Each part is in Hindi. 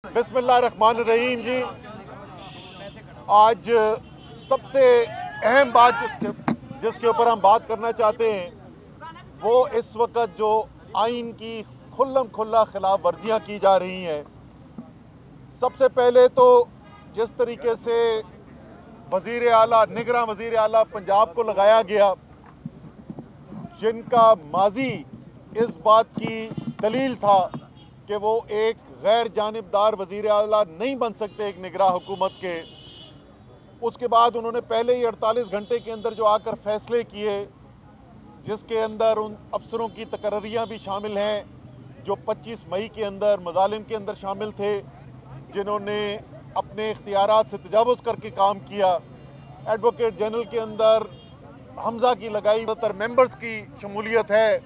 बिस्मिल्लाहिर्रहमानिर्रहीम जी। आज सबसे अहम बात जिसके ऊपर हम बात करना चाहते हैं वो इस वक्त जो आइन की खुल्लम खुल्ला खिलाफ वर्जियाँ की जा रही हैं। सबसे पहले तो जिस तरीके से वज़ीर आला निगरां वज़ीर आला पंजाब को लगाया गया, जिनका माजी इस बात की दलील था कि वो एक गैर जानिबदार वज़ीर आला नहीं बन सकते एक निगरां हुकूमत के। उसके बाद उन्होंने पहले ही 48 घंटे के अंदर जो आकर फैसले किए, जिसके अंदर उन अफसरों की तकर्रियाँ भी शामिल हैं जो 25 मई के अंदर मज़ालिम के अंदर शामिल थे, जिन्होंने अपने इख्तियारात से तजावुज़ करके काम किया। एडवोकेट जनरल के अंदर हमजा की लगाई ज़्यादातर मेंबर्स की शमूलियत है।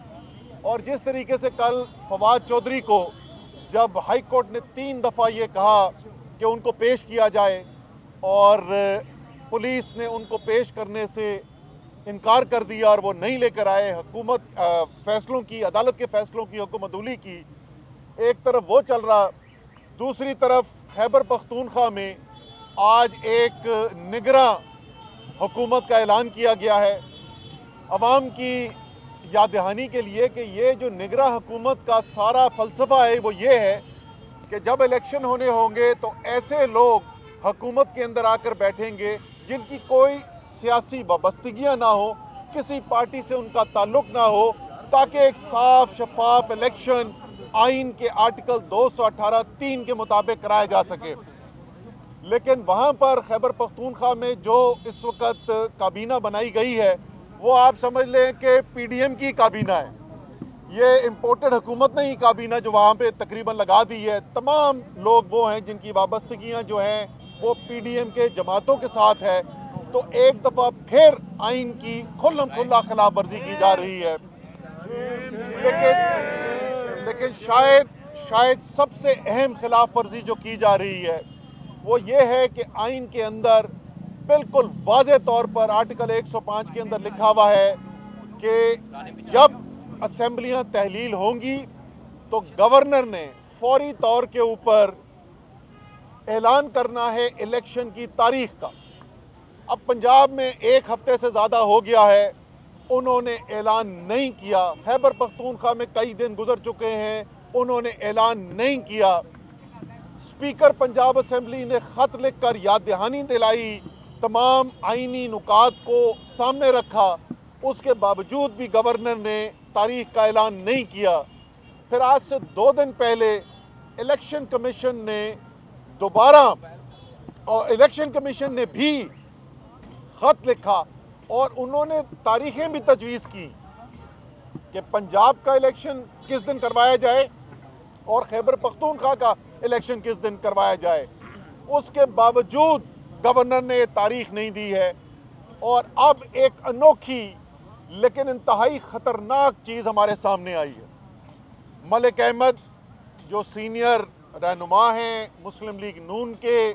और जिस तरीके से कल फवाद चौधरी को जब हाई कोर्ट ने 3 दफ़ा ये कहा कि उनको पेश किया जाए और पुलिस ने उनको पेश करने से इनकार कर दिया और वो नहीं लेकर आए, हुकूमत फैसलों की, अदालत के फैसलों की हुकूमतूली की, एक तरफ वो चल रहा, दूसरी तरफ खैबर पख्तूनख्वा में आज एक निगरां हुकूमत का ऐलान किया गया है अवाम की याद दहानी के लिए कि ये जो निगरां हुकूमत का सारा फ़लसफ़ा है वो ये है कि जब इलेक्शन होने होंगे तो ऐसे लोग हुकूमत के अंदर आकर बैठेंगे जिनकी कोई सियासी वाबस्तगियाँ ना हो, किसी पार्टी से उनका ताल्लुक़ ना हो, ताकि एक साफ शफाफ इलेक्शन आइन के आर्टिकल 218(3) के मुताबिक कराया जा सके। लेकिन वहाँ पर खैबर पख्तूनख्वा में जो इस वक्त काबीना बनाई गई है वो आप समझ लें कि PDM की काबीना है। ये इम्पोर्टेड हुकूमत नहीं काबीना जो वहाँ पे तकरीबन लगा दी है। तमाम लोग वो हैं जिनकी वाबस्तगियाँ जो हैं वो PDM के जमातों के साथ है। तो एक दफ़ा फिर आइन की खुल्लम खुल्ला खिलाफ वर्जी की जा रही है। लेकिन शायद सबसे अहम खिलाफ वर्जी जो की जा रही है वो ये है कि आइन के अंदर बिल्कुल वाज़े तौर पर आर्टिकल 105 के अंदर लिखा हुआ है कि जब असेंबलियां तहलील होंगी तो गवर्नर ने फौरी तौर के ऊपर ऐलान करना है इलेक्शन की तारीख का। अब पंजाब में एक हफ्ते से ज़्यादा हो गया है, उन्होंने ऐलान नहीं किया। खैबर पख्तूनख्वा में कई दिन गुजर चुके हैं, उन्होंने ऐलान नहीं किया। स्पीकर पंजाब असेंबली ने ख़त लिखकर याद दहानी दिलाई, तमाम आइनी नुकात को सामने रखा, उसके बावजूद भी गवर्नर ने तारीख का ऐलान नहीं किया। फिर आज से 2 दिन पहले इलेक्शन कमीशन ने दोबारा और इलेक्शन कमीशन ने भी ख़त लिखा और उन्होंने तारीखें भी तजवीज़ की कि पंजाब का इलेक्शन किस दिन करवाया जाए और खैबर पख्तूनख्वा का इलेक्शन किस दिन करवाया जाए। उसके बावजूद गवर्नर ने तारीख नहीं दी है। और अब एक अनोखी लेकिन इंतहाई ख़तरनाक चीज़ हमारे सामने आई है। मलिक अहमद जो सीनियर रहनुमा हैं मुस्लिम लीग नून के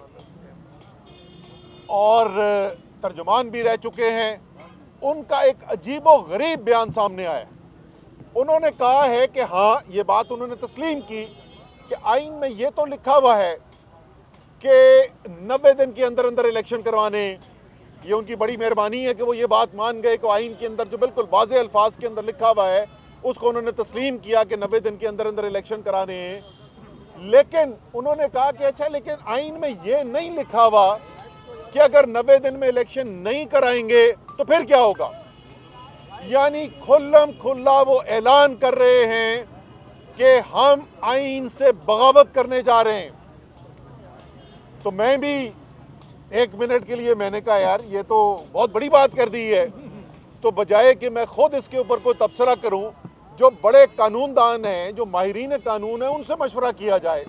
और तर्जुमान भी रह चुके हैं, उनका एक अजीबो गरीब बयान सामने आया। उन्होंने कहा है कि हाँ, ये बात उन्होंने तस्लीम की कि आइन में ये तो लिखा हुआ है कि 90 दिन के अंदर अंदर इलेक्शन करवाने। ये उनकी बड़ी मेहरबानी है कि वो ये बात मान गए कि आइन के अंदर जो बिल्कुल वाज़े अल्फाज के अंदर लिखा हुआ है उसको उन्होंने तस्लीम किया कि 90 दिन के अंदर अंदर इलेक्शन कराने हैं। लेकिन उन्होंने कहा कि अच्छा, लेकिन आइन में ये नहीं लिखा हुआ कि अगर 90 दिन में इलेक्शन नहीं कराएंगे तो फिर क्या होगा। यानी खुल्लम खुल्ला वो ऐलान कर रहे हैं कि हम आइन से बगावत करने जा रहे हैं। तो मैं भी 1 मिनट के लिए मैंने कहा यार ये तो बहुत बड़ी बात कर दी है, तो बजाय कि मैं खुद इसके ऊपर कोई तबसरा करूं, जो बड़े कानूनदान हैं, जो माहिरीन कानून हैं, उनसे मशवरा किया जाए।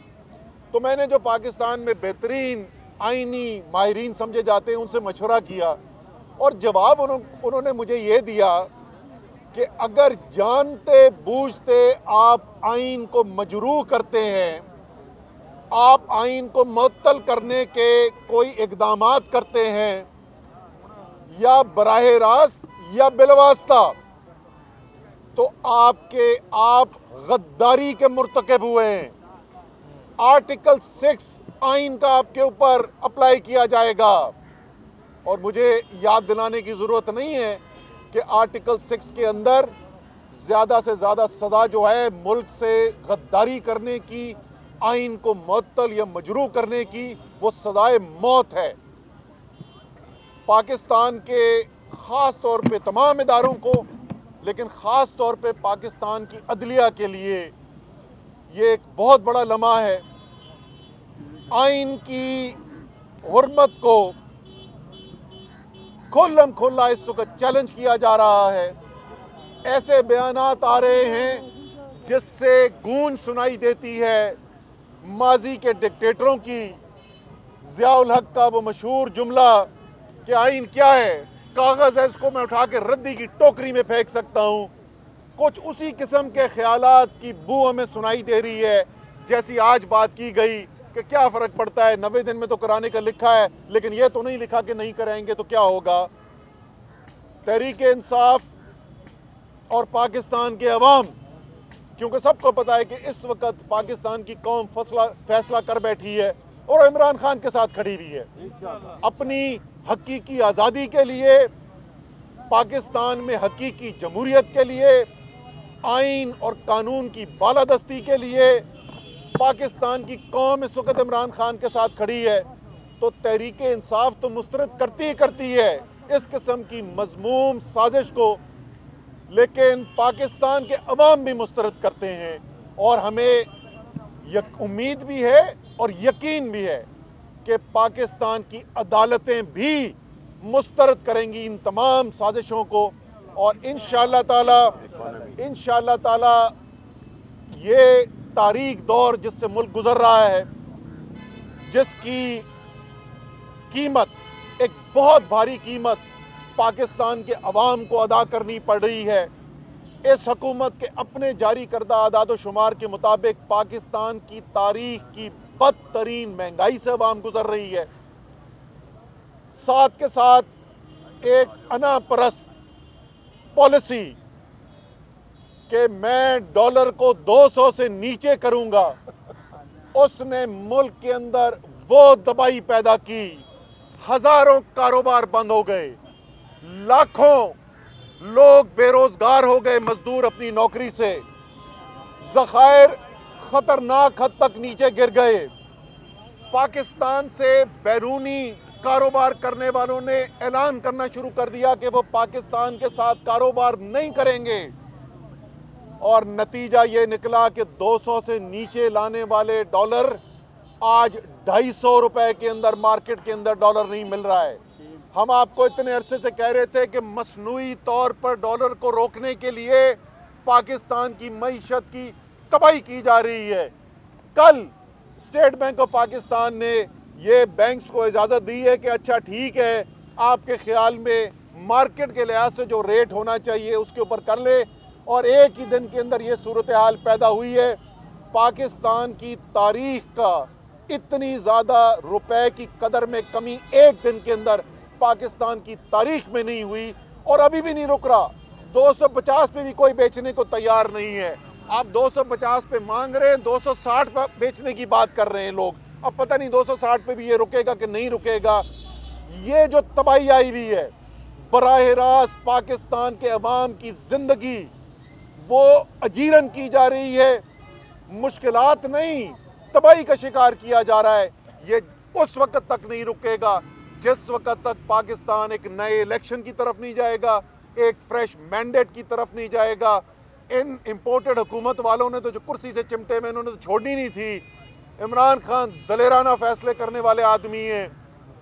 तो मैंने जो पाकिस्तान में बेहतरीन आइनी माहिरीन समझे जाते हैं उनसे मशवरा किया और जवाब उन्होंने मुझे ये दिया कि अगर जानते बूझते आप आइन को मजरूह करते हैं, आप आइन को मुअत्तल करने के कोई इक़दामात करते हैं या बराह रास्त या बिलवास्ता, तो आप गद्दारी के मुर्तकब हुए हैं। आर्टिकल 6 आइन का आपके ऊपर अप्लाई किया जाएगा। और मुझे याद दिलाने की ज़रूरत नहीं है कि आर्टिकल 6 के अंदर ज़्यादा से ज़्यादा सज़ा जो है मुल्क से गद्दारी करने की, आइन को मुअत्तल या मजरू करने की, वो सज़ाए मौत है। पाकिस्तान के ख़ास तौर पे तमाम इदारों को, लेकिन ख़ास तौर पे पाकिस्तान की अदलिया के लिए ये एक बहुत बड़ा लम्हा है। आइन की हुर्मत को खुल्लम खुल्ला इस वक्त चैलेंज किया जा रहा है। ऐसे बयानात आ रहे हैं जिससे गूंज सुनाई देती है माजी के डिक्टेटरों की। ज़ियाउल हक का वो मशहूर जुमला कि आइन क्या है, कागज़ है, इसको मैं उठा के रद्दी की टोकरी में फेंक सकता हूँ। कुछ उसी किस्म के ख्यालात की बू हमें सुनाई दे रही है जैसी आज बात की गई कि क्या फ़र्क पड़ता है, 90 दिन में तो कराने का लिखा है, लेकिन ये तो नहीं लिखा कि नहीं कराएंगे तो क्या होगा। तहरीक इंसाफ और पाकिस्तान के अवाम, क्योंकि सबको पता है कि इस वक्त पाकिस्तान की कौम फैसला कर बैठी है और इमरान खान के साथ खड़ी हुई है अपनी हकीकी आज़ादी के लिए, पाकिस्तान में हकीकी जमहूरियत के लिए, आइन और कानून की बालादस्ती के लिए। पाकिस्तान की कौम इस वक्त इमरान खान के साथ खड़ी है तो तहरीक इंसाफ तो मुस्तरद करती है इस किस्म की मज़मूम साजिश को, लेकिन पाकिस्तान के अवाम भी मुस्तरद करते हैं। और हमें उम्मीद भी है और यकीन भी है कि पाकिस्तान की अदालतें भी मुस्तरद करेंगी इन तमाम साजिशों को। और इंशाअल्लाह ताला ये तारीख दौर जिससे मुल्क गुजर रहा है, जिसकी कीमत, एक बहुत भारी कीमत पाकिस्तान के अवाम को अदा करनी पड़ रही है, इस हुकूमत के अपने जारी करदा आदाद शुमार के मुताबिक पाकिस्तान की तारीख की बदतरीन महंगाई से अवाम गुजर रही है। साथ के साथ एक अनापरस्त पॉलिसी कि मैं डॉलर को 200 से नीचे करूंगा, उसने मुल्क के अंदर वो दबाई पैदा की, हजारों कारोबार बंद हो गए, लाखों लोग बेरोजगार हो गए, मजदूर अपनी नौकरी से, ज़खायर खतरनाक हद तक नीचे गिर गए। पाकिस्तान से बैरूनी कारोबार करने वालों ने ऐलान करना शुरू कर दिया कि वो पाकिस्तान के साथ कारोबार नहीं करेंगे, और नतीजा ये निकला कि 200 से नीचे लाने वाले डॉलर आज 250 रुपए के अंदर मार्केट के अंदर डॉलर नहीं मिल रहा है। हम आपको इतने अरसे से कह रहे थे कि मसनूई तौर पर डॉलर को रोकने के लिए पाकिस्तान की मईशत की तबाही की जा रही है। कल स्टेट बैंक ऑफ पाकिस्तान ने ये बैंक्स को इजाज़त दी है कि अच्छा ठीक है, आपके ख्याल में मार्केट के लिहाज से जो रेट होना चाहिए उसके ऊपर कर ले, और एक ही दिन के अंदर ये सूरत हाल पैदा हुई है। पाकिस्तान की तारीख का इतनी ज़्यादा रुपए की कदर में कमी एक दिन के अंदर पाकिस्तान की तारीख में नहीं हुई, और अभी भी नहीं रुक रहा। 250 पे भी कोई बेचने को तैयार नहीं है। आप 250 पे मांग रहे हैं, 260 पे बेचने की बात कर रहे हैं लोग। अब पता नहीं 260 पे भी ये रुकेगा कि नहीं रुकेगा। ये जो तबाही आई हुई है, बराह रास्त पाकिस्तान के अवाम की जिंदगी वो अजीरन की जा रही है, मुश्किलात नहीं, तबाही का शिकार किया जा रहा है। ये उस वक्त तक नहीं रुकेगा जिस वक्त तक पाकिस्तान एक नए इलेक्शन की तरफ नहीं जाएगा, एक फ्रेश मैंडेट की तरफ नहीं जाएगा। इन इंपोर्टेड हुकूमत वालों ने तो जो कुर्सी से चिमटे में इन्होंने तो छोड़नी नहीं थी। इमरान खान दलेराना फैसले करने वाले आदमी हैं।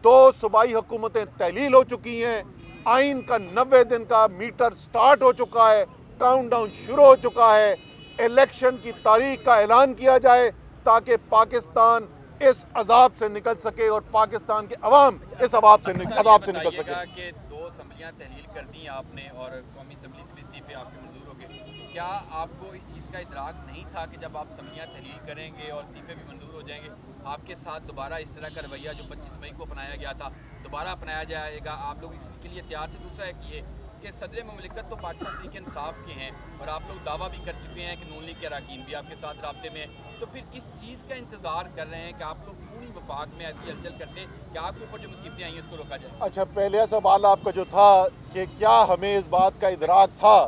2 सूबाई हुकूमतें तहलील हो चुकी हैं, आइन का 90 दिन का मीटर स्टार्ट हो चुका है, काउंटडाउन शुरू हो चुका है। इलेक्शन की तारीख का ऐलान किया जाए ताकि पाकिस्तान इस अजाब से निकल सके और पाकिस्तान के अवाम इस अजाब से निकल सके। कि 2 असम्बलियाँ तहलील कर दी आपने और कौमी असम्बली से इस्तीफे आपके मंजूर हो गए, क्या आपको इस चीज़ का इदराक नहीं था कि जब आप असम्बलियाँ तहलील करेंगे और इस्तीफे भी मंजूर हो जाएंगे, आपके साथ दोबारा इस तरह का रवैया जो 25 मई को अपनाया गया था दोबारा अपनाया जाएगा? आप लोग इसके लिए तैयार थे? दूसरा है कि ये कि सदर मुमलिकत तो पाकिस्तान तहरीक इंसाफ के हैं और आप लोग दावा भी कर चुके हैं कि नून लीग के अरकान भी आपके साथ राब्ते में हैं, तो फिर किस चीज़ का इंतज़ार कर रहे हैं कि आप लोग पूरी वफाक में ऐसी हलचल करते कि आपके ऊपर जो मुसीबतें आई हैं उसको रोका जाए? अच्छा, पहले सवाल आपका जो था कि क्या हमें इस बात का इदराक था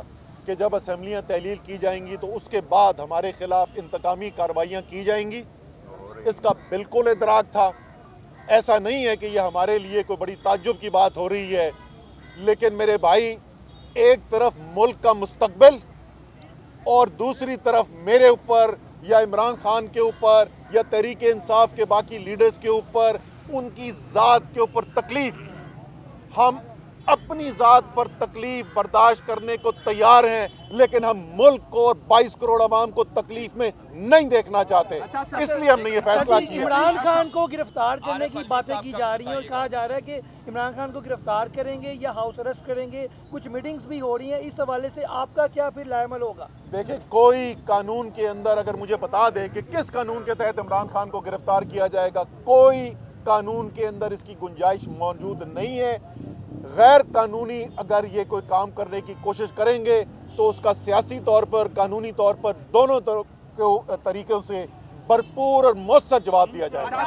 कि जब असम्बलियाँ तहलील की जाएंगी तो उसके बाद हमारे खिलाफ इंतकामी कार्रवाइयाँ की जाएंगी? इसका बिल्कुल इदराक था। ऐसा नहीं है कि यह हमारे लिए कोई बड़ी ताज्जुब की बात हो रही है, लेकिन मेरे भाई, एक तरफ मुल्क का मुस्तकबिल और दूसरी तरफ मेरे ऊपर या इमरान खान के ऊपर या तहरीक इंसाफ के बाकी लीडर्स के ऊपर उनकी ज़ात के ऊपर तकलीफ। हम अपनी ज़ात पर तकलीफ बर्दाश्त करने को तैयार हैं, लेकिन हम मुल्क को और 22 करोड़ आवाम को तकलीफ में नहीं देखना चाहते, इसलिए हमने ये फैसला किया। इमरान खान को गिरफ्तार करने की बातें की जा रही हैं और कहा जा रहा है कि इमरान खान को गिरफ्तार करेंगे या हाउस अरेस्ट करेंगे, कुछ मीटिंग्स भी हो रही हैं। इस हवाले से आपका क्या फिर लाएमल होगा? देखिए, कोई कानून के अंदर अगर मुझे बता दे कि किस कानून के तहत इमरान खान को गिरफ्तार किया जाएगा, कोई कानून के अंदर इसकी गुंजाइश मौजूद नहीं है। गैर कानूनी अगर ये कोई काम करने की कोशिश करेंगे तो उसका सियासी तौर पर, कानूनी तौर पर, दोनों तरीक़ों से भरपूर और मौसर जवाब दिया जाएगा।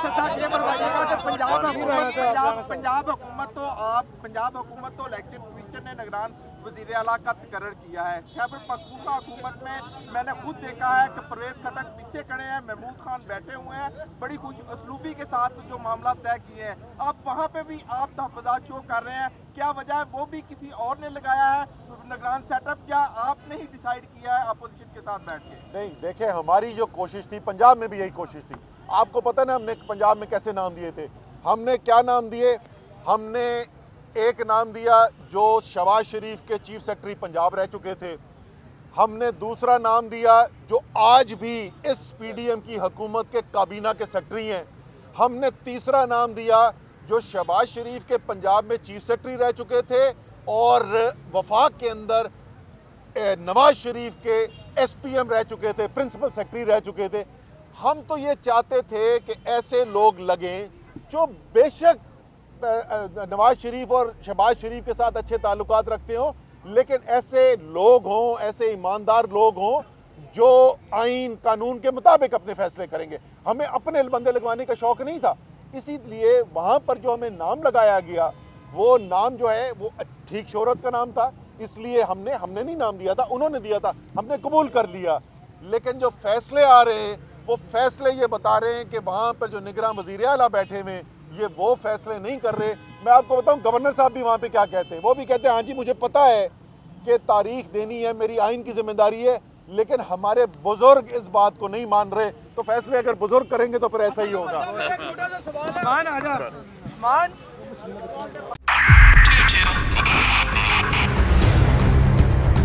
पंजाब हुकूमत तो इलेक्शन कमीशन ने निगरान वज़ीर आला का तकर्रर किया है। खैबर पख्तूनख्वा हुकूमत में मैंने खुद देखा है कि परवेज़ खटक पीछे खड़े हैं, महमूद खान बैठे हुए हैं, बड़ी खुश असलूबी के साथ जो मामला तय किए हैं। अब वहाँ पे भी आप तहफ़्फ़ुज़ात शो कर रहे हैं, क्या वजह है? वो भी किसी और ने लगाया है निगरान सेटअप, क्या आपने ही डिसाइड किया है अपोजिशन के साथ बैठ के? नहीं, देखें, हमारी जो कोशिश थी, पंजाब में भी यही कोशिश थी। आपको पता ना हमने पंजाब में कैसे नाम दिए थे? हमने क्या नाम दिए? हमने एक नाम दिया जो शहबाज शरीफ के चीफ सेक्रेटरी पंजाब रह चुके थे। हमने दूसरा नाम दिया जो आज भी इस पीडीएम की हुकूमत के काबीना के सेक्रेटरी हैं। हमने तीसरा नाम दिया जो शहबाज शरीफ के पंजाब में चीफ सेक्रेटरी रह चुके थे और वफाक के अंदर नवाज शरीफ के एसपीएम रह चुके थे, प्रिंसिपल सेक्रेटरी रह चुके थे। हम तो ये चाहते थे कि ऐसे लोग लगें जो बेशक नवाज शरीफ और शहबाज शरीफ के साथ अच्छे ताल्लुकात रखते हों, लेकिन ऐसे लोग हों, ऐसे ईमानदार लोग हों जो आइन कानून के मुताबिक अपने फैसले करेंगे। हमें अपने बंदे लगवाने का शौक़ नहीं था, इसीलिए वहाँ पर जो हमें नाम लगाया गया वो नाम जो है वो ठीक शोहरत का नाम था, इसलिए हमने नहीं नाम दिया था, उन्होंने दिया था, हमने कबूल कर लिया। लेकिन जो फैसले आ रहे हैं वो फैसले ये बता रहे हैं कि वहाँ पर जो निगरान वज़ीर आला बैठे हुए ये वो फैसले नहीं कर रहे। मैं आपको बताऊं, गवर्नर साहब भी वहाँ पे क्या कहते हैं, वो भी कहते हैं हाँ जी मुझे पता है कि तारीख देनी है, मेरी आइन की जिम्मेदारी है, लेकिन हमारे बुजुर्ग इस बात को नहीं मान रहे, तो फैसले अगर बुजुर्ग करेंगे तो फिर ऐसा ही होगा।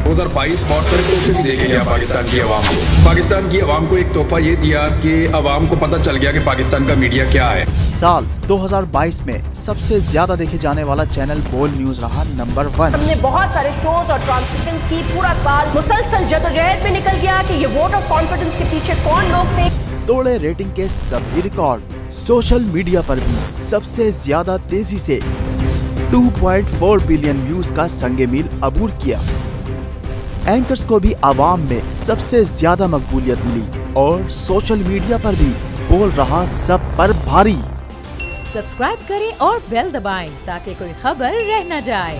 2022 बहुत सारे तोहफे भी देखे गया पाकिस्तान की आवाम को। पाकिस्तान की आवाम को एक तोहफा ये दिया कि आवाम को पता चल गया कि पाकिस्तान का मीडिया क्या है। साल 2022 में सबसे ज्यादा देखे जाने वाला चैनल बोल न्यूज रहा नंबर 1। हमने बहुत सारे शोज और ट्रांसमिशंस की, पूरा साल मुसलसल जदोजहद में निकल गया कि ये वोट ऑफ कॉन्फिडेंस के पीछे कौन लोग थे। तोड़े रेटिंग के सभी रिकॉर्ड। सोशल मीडिया पर भी सबसे ज्यादा तेजी से 2.4 बिलियन व्यूज का संगे मील अबूर किया। एंकर्स को भी आवाम में सबसे ज्यादा मकबूलियत मिली और सोशल मीडिया पर भी बोल रहा सब पर भारी। सब्सक्राइब करें और बेल दबाएं ताकि कोई खबर रह न जाए।